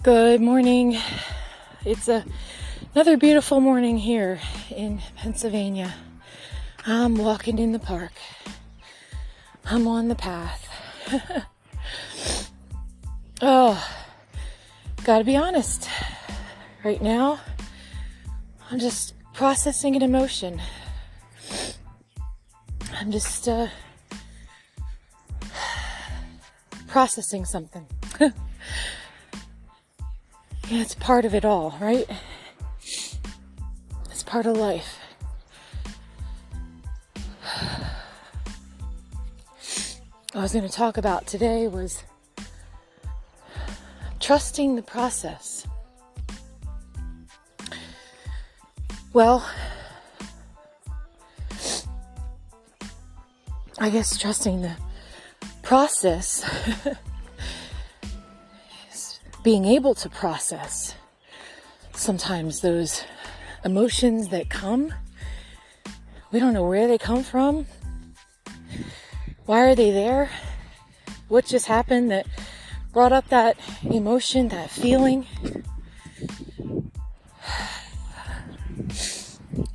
Good morning. It's another beautiful morning here in Pennsylvania. I'm walking in the park. I'm on the path. Oh, gotta be honest. Right now, I'm just processing an emotion. I'm just processing something. Yeah, it's part of it all, right? It's part of life. What I was going to talk about today was trusting the process. Well, I guess trusting the process is being able to process sometimes those emotions that come. We don't know where they come from. Why are they there? What just happened that brought up that emotion, that feeling?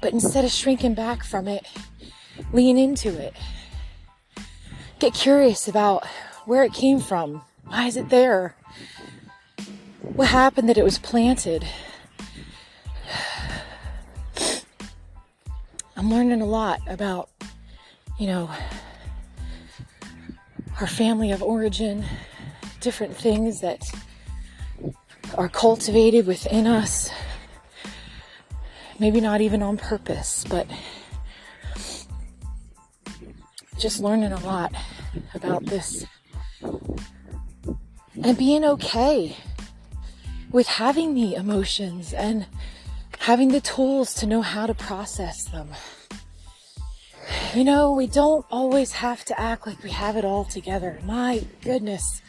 But instead of shrinking back from it, lean into it. Get curious about where it came from. Why is it there? What happened that it was planted? I'm learning a lot about, our family of origin, different things that are cultivated within us. Maybe not even on purpose, but just learning a lot about this. And being okay with having the emotions and having the tools to know how to process them. We don't always have to act like we have it all together. My goodness.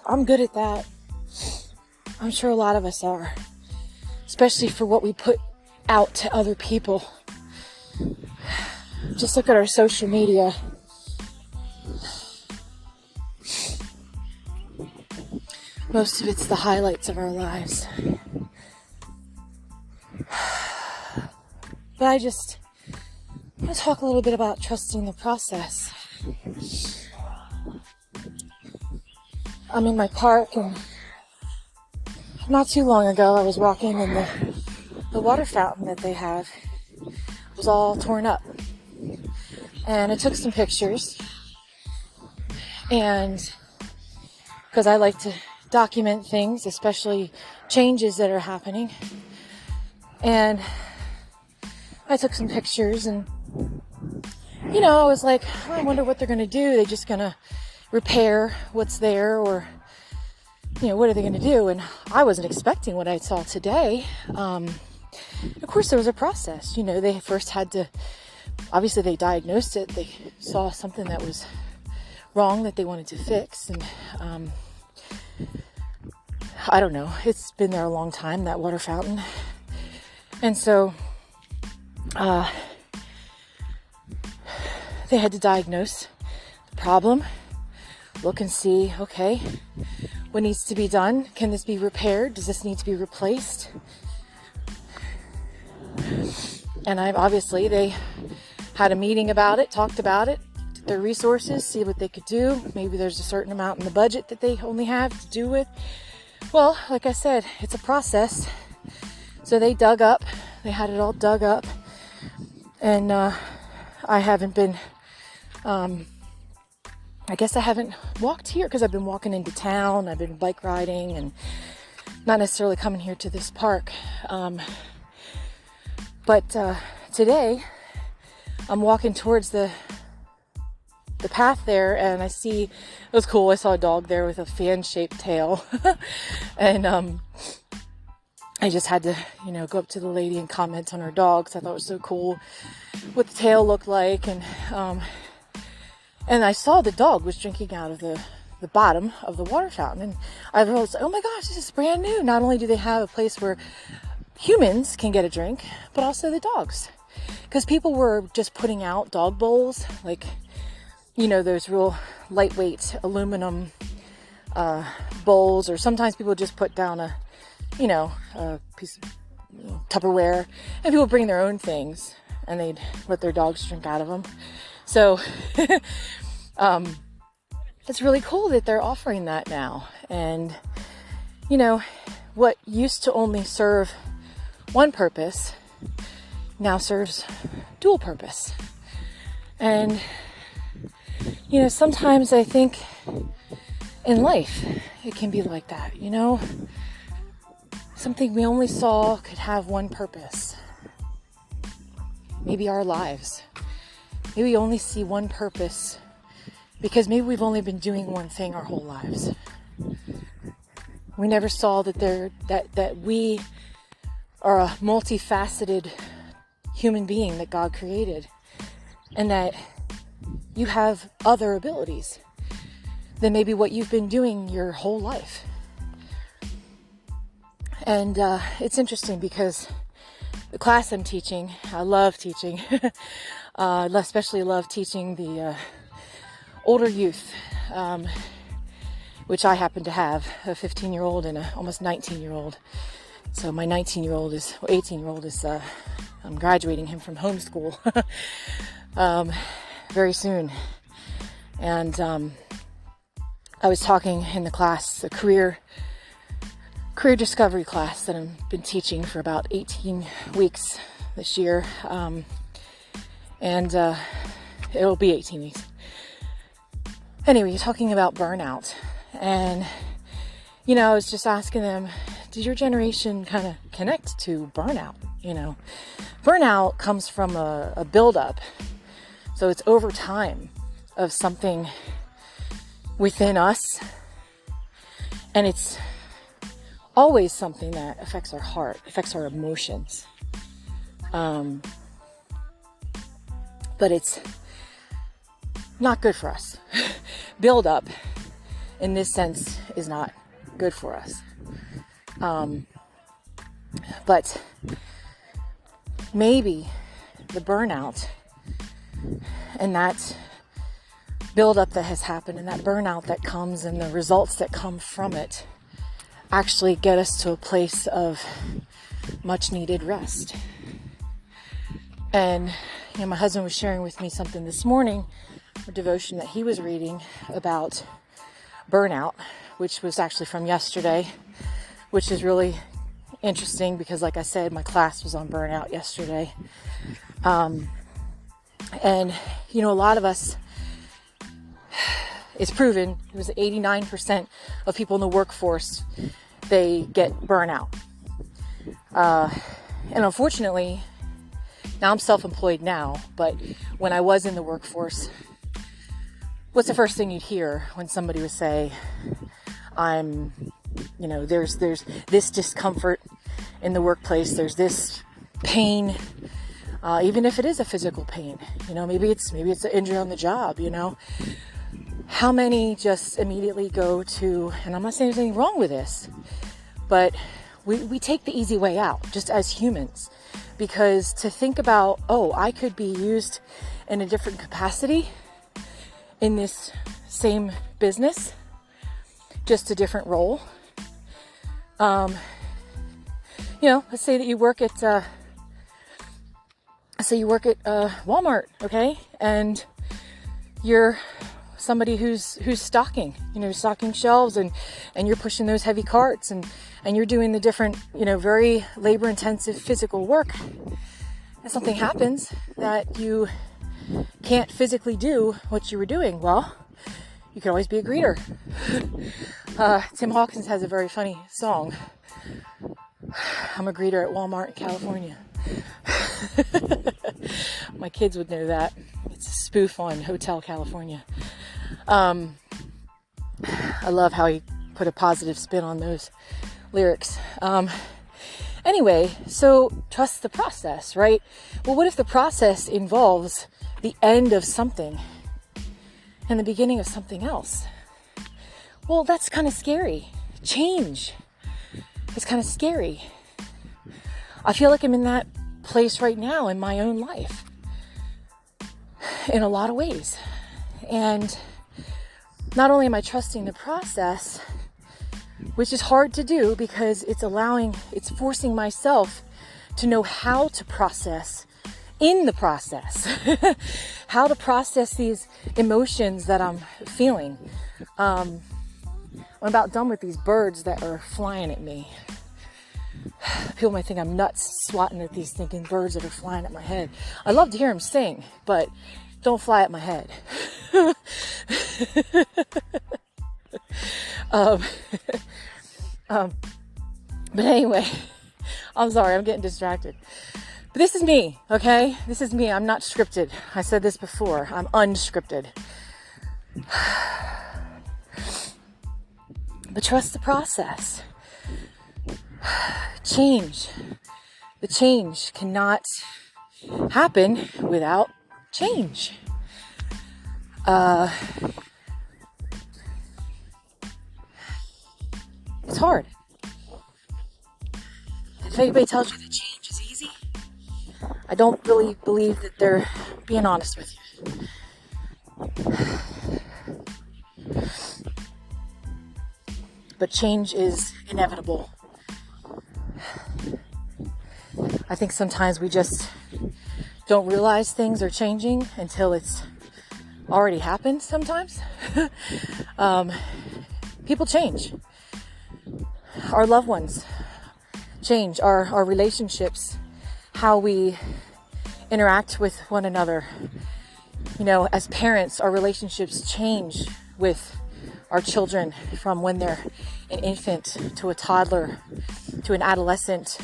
I'm good at that. I'm sure a lot of us are. Especially for what we put out to other people. Just look at our social media. Most of it's the highlights of our lives. But I want to talk a little bit about trusting the process. I'm in my park, and not too long ago I was walking, and the water fountain that they have was all torn up. And I took some pictures, and because I like to document things, especially changes that are happening. And I took some pictures, and I was like, I wonder what they're going to do. They're just going to repair what's there, or what are they going to do? And I wasn't expecting what I saw today. Of course, there was a process. They first had to, obviously they diagnosed it. They saw something that was wrong that they wanted to fix. And I don't know. It's been there a long time, that water fountain. And so they had to diagnose the problem, look and see, okay, what needs to be done? Can this be repaired? Does this need to be replaced? And they had a meeting about it, talked about it, their resources, see what they could do. Maybe there's a certain amount in the budget that they only have to do with. Well, like I said, it's a process. So they had it all dug up. And I haven't been, I guess I haven't walked here because I've been walking into town. I've been bike riding and not necessarily coming here to this park. But today I'm walking towards the path there, and I see, it was cool. I saw a dog there with a fan-shaped tail. And I just had to, go up to the lady and comment on her dog, because I thought it was so cool what the tail looked like. And I saw the dog was drinking out of the bottom of the water fountain. And I was like, oh my gosh, this is brand new. Not only do they have a place where humans can get a drink, but also the dogs. Because people were just putting out dog bowls, like, those real lightweight aluminum bowls, or sometimes people just put down a piece of Tupperware, and people bring their own things and they'd let their dogs drink out of them. So it's really cool that they're offering that now. And what used to only serve one purpose now serves dual purpose. And sometimes I think in life it can be like that. Something we only saw could have one purpose. Maybe our lives. Maybe we only see one purpose because maybe we've only been doing one thing our whole lives. We never saw that we are a multifaceted human being that God created, and that you have other abilities than maybe what you've been doing your whole life. And it's interesting because the class I'm teaching, I love teaching. I especially love teaching the older youth, which I happen to have a 15-year-old and a almost 19-year-old. So my 18-year-old is, I'm graduating him from homeschool very soon. And I was talking in the class, the career discovery class that I've been teaching for about 18 weeks this year. And it'll be 18 weeks. Anyway, you're talking about burnout. And, I was just asking them, did your generation kind of connect to burnout? Burnout comes from a buildup. So it's over time of something within us. And it's always something that affects our heart, affects our emotions. But it's not good for us. Buildup, in this sense, is not good for us. But maybe the burnout and that buildup that has happened and that burnout that comes and the results that come from it actually get us to a place of much needed rest. And my husband was sharing with me something this morning, a devotion that he was reading about burnout, which was actually from yesterday, which is really interesting because, like I said, my class was on burnout yesterday. And a lot of us, it's proven, it was 89% of people in the workforce, they get burnout. And unfortunately, now I'm self-employed now, but when I was in the workforce, what's the first thing you'd hear when somebody would say, there's this discomfort in the workplace, there's this pain, even if it is a physical pain, maybe it's an injury on the job, How many just immediately go to, and I'm not saying there's anything wrong with this, but we take the easy way out, just as humans, because to think about, I could be used in a different capacity in this same business, just a different role. Let's say that you work at, Walmart, okay? And you're somebody who's stocking, stocking shelves and you're pushing those heavy carts and you're doing the different, very labor intensive physical work. And something happens that you can't physically do what you were doing. Well, you can always be a greeter. Tim Hawkins has a very funny song. I'm a greeter at Walmart in California. My kids would know that. It's a spoof on Hotel California. I love how he put a positive spin on those lyrics. Anyway, so trust the process, right? Well, what if the process involves the end of something and the beginning of something else? Well, that's kind of scary. Change is kind of scary. I feel like I'm in that place right now in my own life in a lot of ways. And not only am I trusting the process, which is hard to do because it's forcing myself to know how to process in the process, how to process these emotions that I'm feeling. I'm about done with these birds that are flying at me. People might think I'm nuts swatting at these thinking birds that are flying at my head. I love to hear them sing, but don't fly at my head. But anyway, I'm sorry, I'm getting distracted. But this is me, okay? This is me. I'm not scripted. I said this before. I'm unscripted. But trust the process. Change. The change cannot happen without change. It's hard. If anybody tells you that change is easy, I don't really believe that they're being honest with you. But change is inevitable. I think sometimes we just don't realize things are changing until it's already happened sometimes. People change. Our loved ones change. Our relationships, how we interact with one another. You know, as parents, our relationships change with our children from when they're an infant to a toddler to an adolescent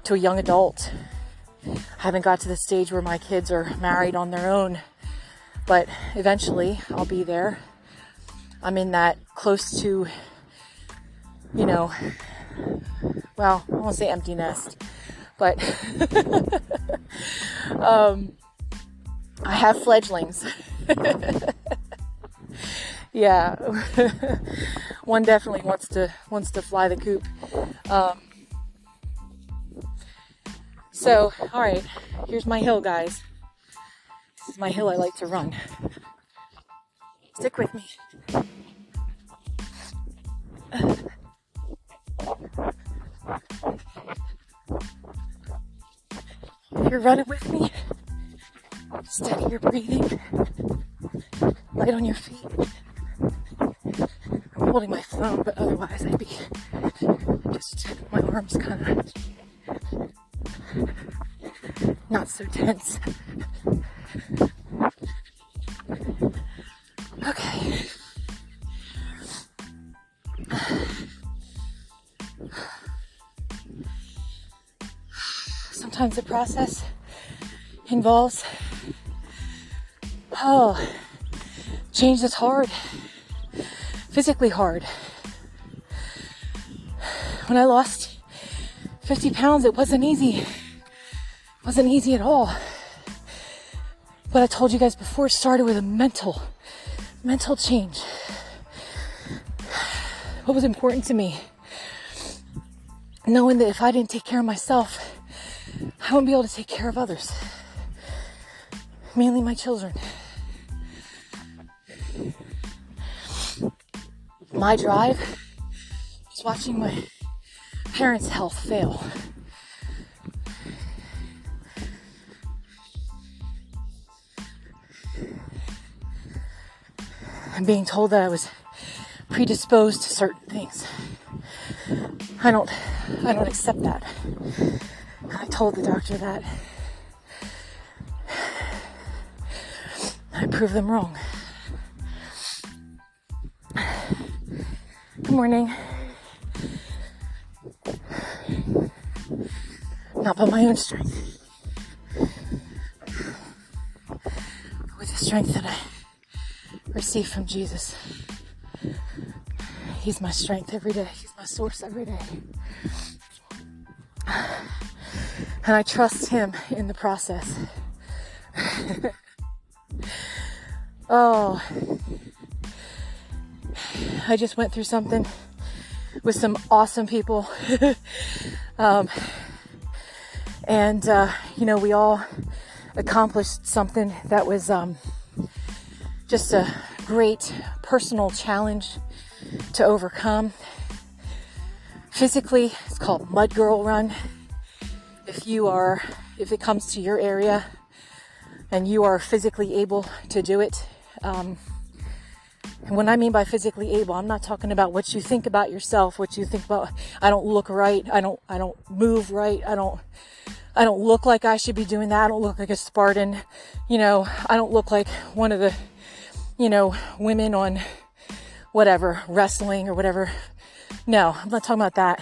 to a young adult. I haven't got to the stage where my kids are married on their own, but eventually I'll be there. I'm in that close to, you know, well, I won't say empty nest, but I have fledglings. Yeah, one definitely wants to fly the coop. So, all right, here's my hill, guys. This is my hill I like to run. Stick with me. If you're running with me, steady your breathing, light on your feet. I'm holding my phone, but otherwise I'd be just my arms kind of not so tense. Okay. Sometimes the process involves change that's hard, physically hard. When I lost 50 pounds, it wasn't easy. It wasn't easy at all. But I told you guys before, it started with a mental change. What was important to me? Knowing that if I didn't take care of myself, I wouldn't be able to take care of others. Mainly my children. My drive was watching my parents' health fail. And being told that I was predisposed to certain things. I don't accept that. I told the doctor that. I proved them wrong. Good morning. Not by my own strength. With the strength that I receive from Jesus. He's my strength every day. He's my source every day. And I trust him in the process. Oh, I just went through something with some awesome people. And we all accomplished something that was just a great personal challenge to overcome. Physically, it's called Mud Girl Run. If it comes to your area and you are physically able to do it, and when I mean by physically able, I'm not talking about what you think about yourself, what you think about, I don't look right, I don't move right, I don't look like I should be doing that, I don't look like a Spartan, I don't look like one of the, women on whatever, wrestling or whatever. No, I'm not talking about that.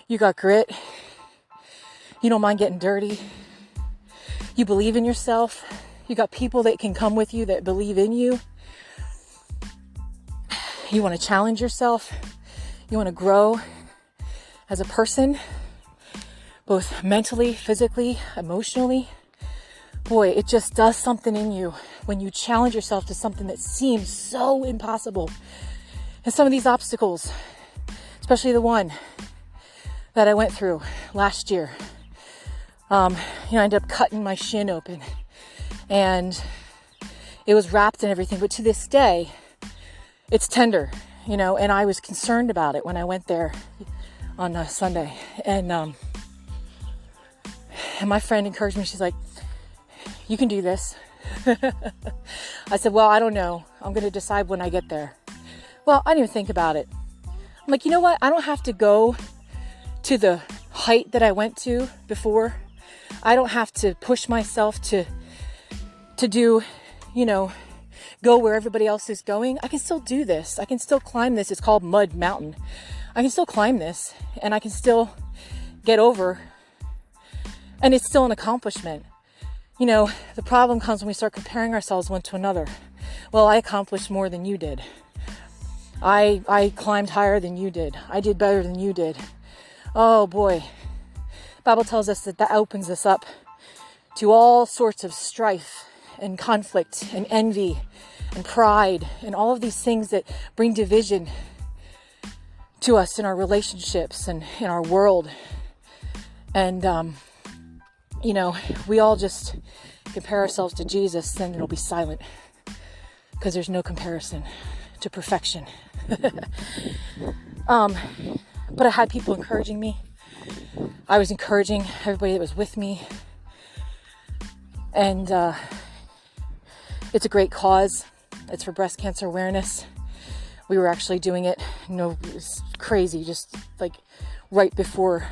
You got grit. You don't mind getting dirty. You believe in yourself. You got people that can come with you that believe in you. You want to challenge yourself. You want to grow as a person, both mentally, physically, emotionally. Boy, it just does something in you when you challenge yourself to something that seems so impossible. And some of these obstacles, especially the one that I went through last year, I ended up cutting my shin open and it was wrapped and everything. But to this day, it's tender, and I was concerned about it when I went there on Sunday. And my friend encouraged me. She's like, you can do this. I said, well, I don't know. I'm going to decide when I get there. Well, I didn't even think about it. I'm like, you know what? I don't have to go to the height that I went to before. I don't have to push myself to do, go where everybody else is going. I can still do this. I can still climb this. It's called Mud Mountain. I can still climb this and I can still get over. And it's still an accomplishment. The problem comes when we start comparing ourselves one to another. Well, I accomplished more than you did. I climbed higher than you did. I did better than you did. Oh boy. The Bible tells us that opens us up to all sorts of strife and conflict and envy and pride and all of these things that bring division to us in our relationships and in our world. And, we all just compare ourselves to Jesus, then it'll be silent because there's no comparison to perfection. But I had people encouraging me. I was encouraging everybody that was with me. And it's a great cause. It's for breast cancer awareness. We were actually doing it, it was crazy, just like right before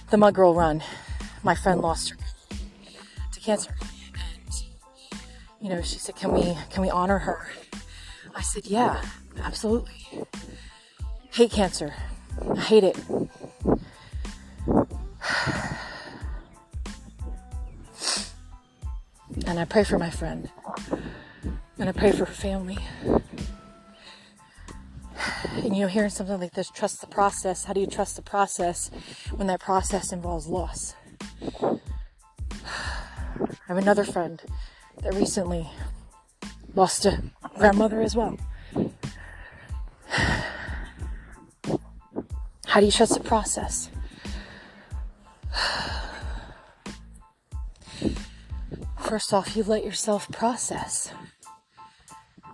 the Mud Girl Run. My friend lost her to cancer. And, she said, can we honor her? I said, yeah, absolutely. Hate cancer. I hate it. And I pray for my friend. And I pray for her family. And hearing something like this, trust the process. How do you trust the process when that process involves loss? I have another friend that recently lost a grandmother as well. How do you trust the process? First off, you let yourself process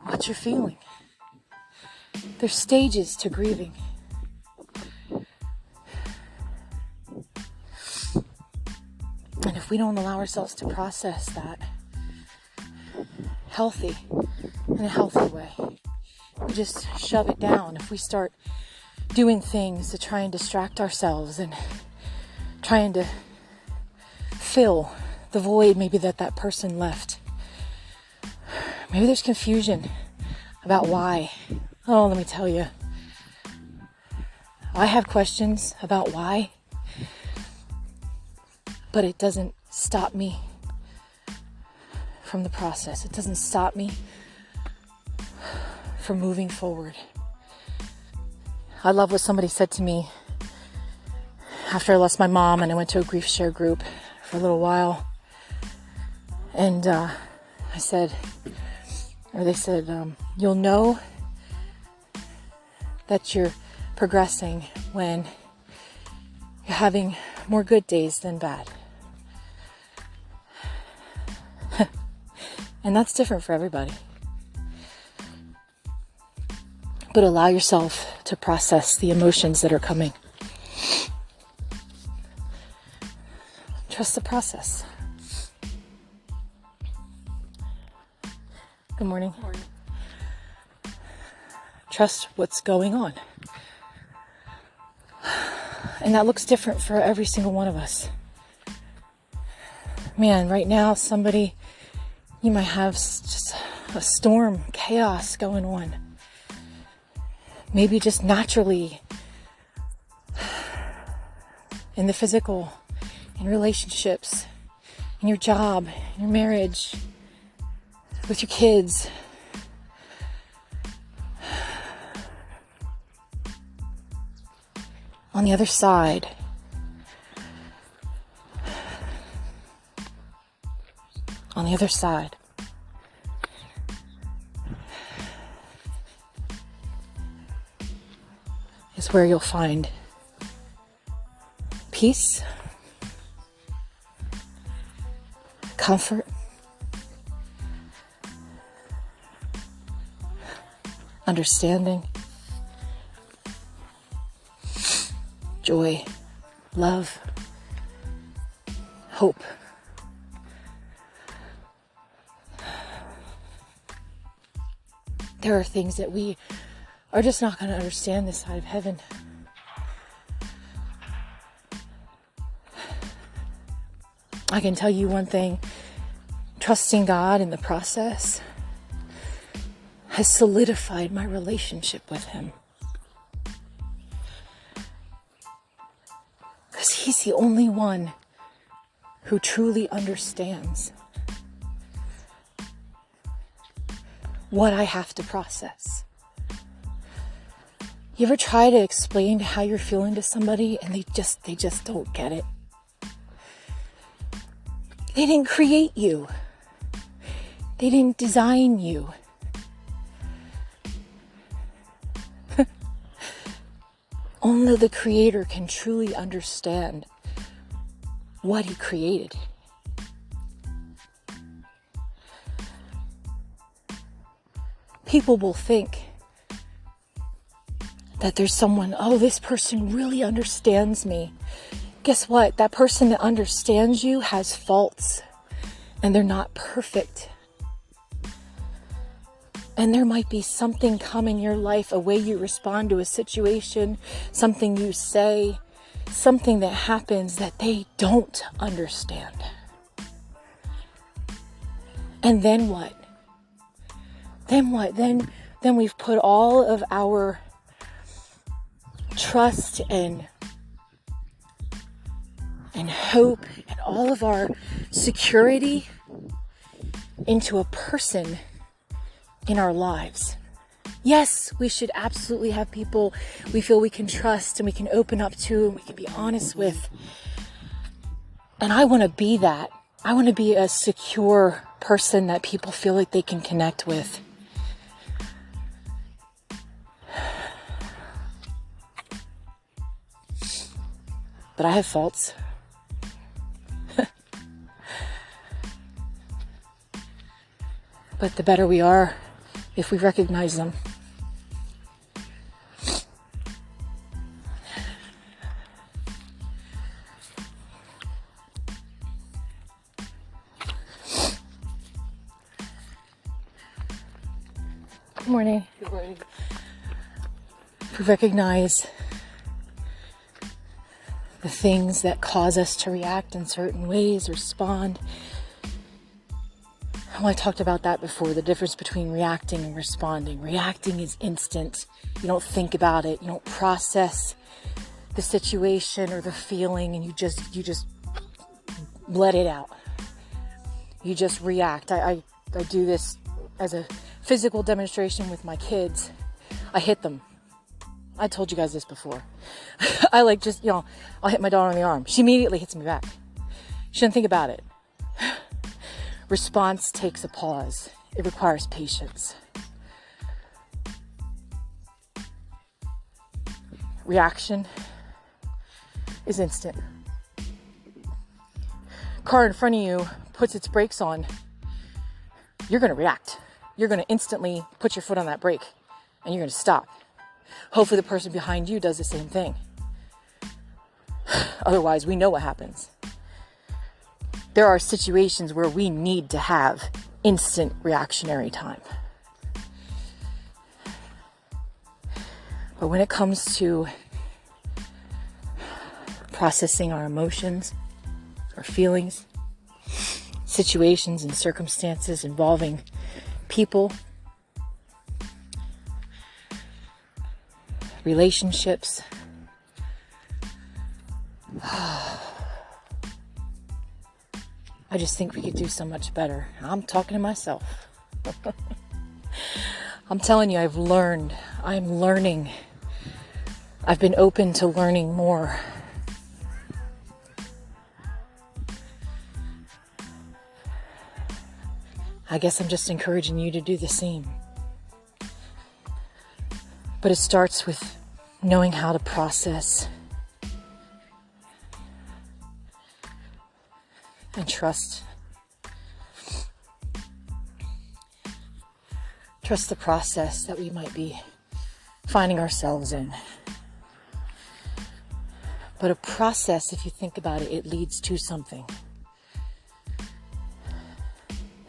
what you're feeling. There's stages to grieving. And if we don't allow ourselves to process that in a healthy way, we just shove it down. If we start doing things to try and distract ourselves and trying to fill the void maybe that person left. Maybe there's confusion about why. Oh, let me tell you. I have questions about why, but it doesn't stop me from the process. It doesn't stop me from moving forward. I love what somebody said to me after I lost my mom and I went to a grief share group for a little while. And they said, you'll know that you're progressing when you're having more good days than bad. And that's different for everybody. but allow yourself to process the emotions that are coming. Trust the process. Good morning. Good morning. Trust what's going on. And that looks different for every single one of us. Man, right now, somebody, you might have just a storm, chaos going on. Maybe just naturally in the physical, in relationships, in your job, in your marriage, with your kids. On the other side, is where you'll find peace, comfort, understanding, joy, love, hope. There are things that we are just not going to understand this side of heaven. I can tell you one thing, trusting God in the process has solidified my relationship with Him. Because He's the only one who truly understands what I have to process. You ever try to explain how you're feeling to somebody and they just don't get it? They didn't create you. They didn't design you. Only the Creator can truly understand what He created. People will think that there's someone, oh, this person really understands me. Guess what? That person that understands you has faults, and they're not perfect. And there might be something come in your life, a way you respond to a situation, something you say, something that happens that they don't understand. And then what? Then what? Then we've put all of our trust and hope and all of our security into a person in our lives. Yes, we should absolutely have people we feel we can trust and we can open up to and we can be honest with. And I want to be that. I want to be a secure person that people feel like they can connect with. But I have faults. But the better we are if we recognize them. Good morning. Good morning. If we recognize the things that cause us to react in certain ways, respond. Well, I talked about that before, the difference between reacting and responding. Reacting is instant. You don't think about it. You don't process the situation or the feeling, and you just let it out. You just react. I do this as a physical demonstration with my kids. I hit them. I told you guys this before. I I'll hit my daughter on the arm. She immediately hits me back. She doesn't think about it. Response takes a pause. It requires patience. Reaction is instant. Car in front of you puts its brakes on. You're going to react. You're going to instantly put your foot on that brake and you're going to stop. Hopefully the person behind you does the same thing. Otherwise, we know what happens. There are situations where we need to have instant reactionary time. But when it comes to processing our emotions, our feelings, situations and circumstances involving people, relationships, I just think we could do so much better. I'm talking to myself. I'm telling you, I'm learning. I've been open to learning more. I guess I'm just encouraging you to do the same. But it starts with knowing how to process and trust. Trust the process that we might be finding ourselves in. But a process, if you think about it, it leads to something.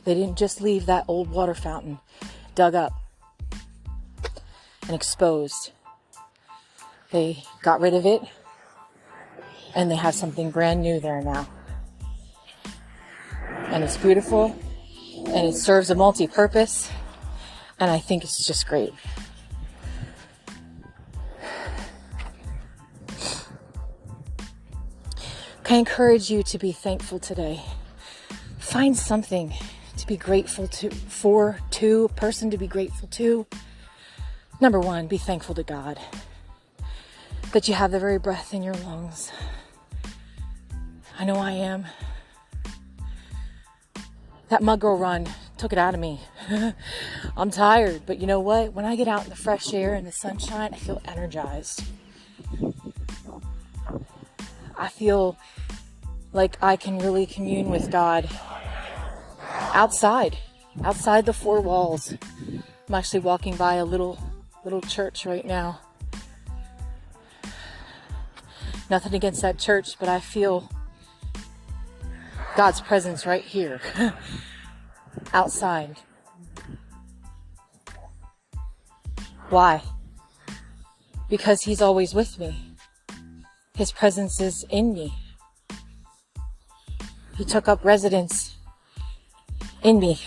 They didn't just leave that old water fountain dug up and exposed. They got rid of it and they have something brand new there now. And it's beautiful and it serves a multi-purpose, and I think it's just great. I encourage you to be thankful today. Find something to be grateful for, a person to be grateful to. Number one, be thankful to God that you have the very breath in your lungs. I know I am. That mud girl run took it out of me. I'm tired, but you know what? When I get out in the fresh air and the sunshine, I feel energized. I feel like I can really commune with God outside the four walls. I'm actually walking by a little church right now. Nothing against that church, but I feel God's presence right here, outside. Why? Because He's always with me. His presence is in me. He took up residence in me.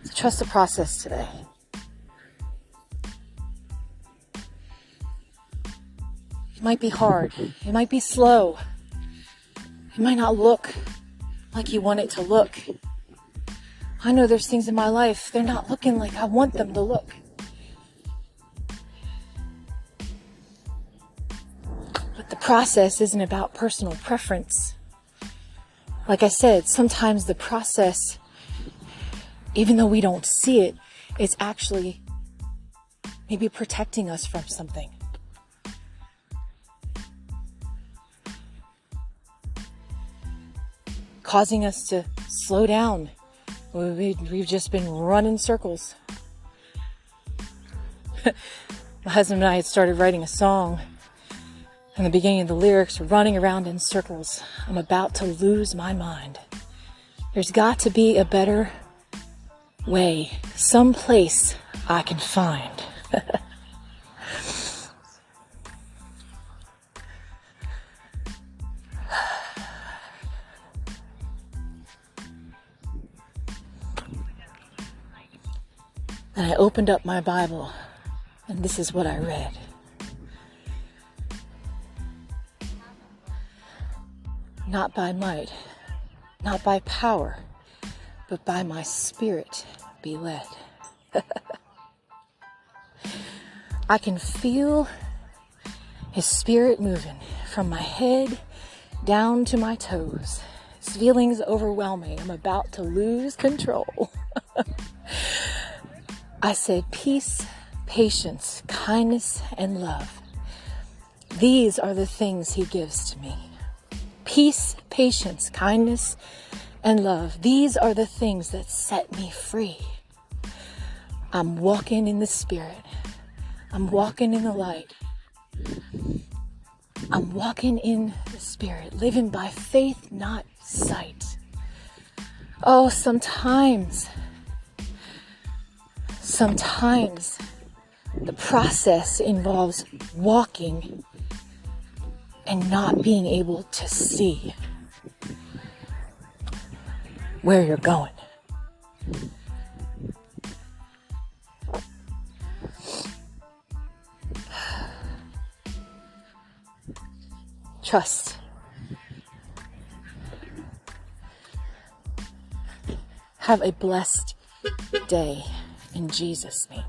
So trust the process today. It might be hard. It might be slow. It might not look like you want it to look. I know there's things in my life, they're not looking like I want them to look. But the process isn't about personal preference. Like I said, sometimes the process, even though we don't see it, is actually maybe protecting us from something. Causing us to slow down. We've just been running circles. My husband and I had started writing a song. In the beginning of the lyrics, running around in circles. I'm about to lose my mind. There's got to be a better way, some place I can find. And I opened up my Bible, and this is what I read. Not by might, not by power, but by my Spirit be led. I can feel His Spirit moving from my head down to my toes. His feelings overwhelm me. I'm about to lose control. I said, peace, patience, kindness, and love. These are the things he gives to me. Peace, patience, kindness, and love. These are the things that set me free. I'm walking in the Spirit. I'm walking in the light. I'm walking in the Spirit, living by faith, not sight. Oh, sometimes the process involves walking and not being able to see where you're going. Trust. Have a blessed day in Jesus' name.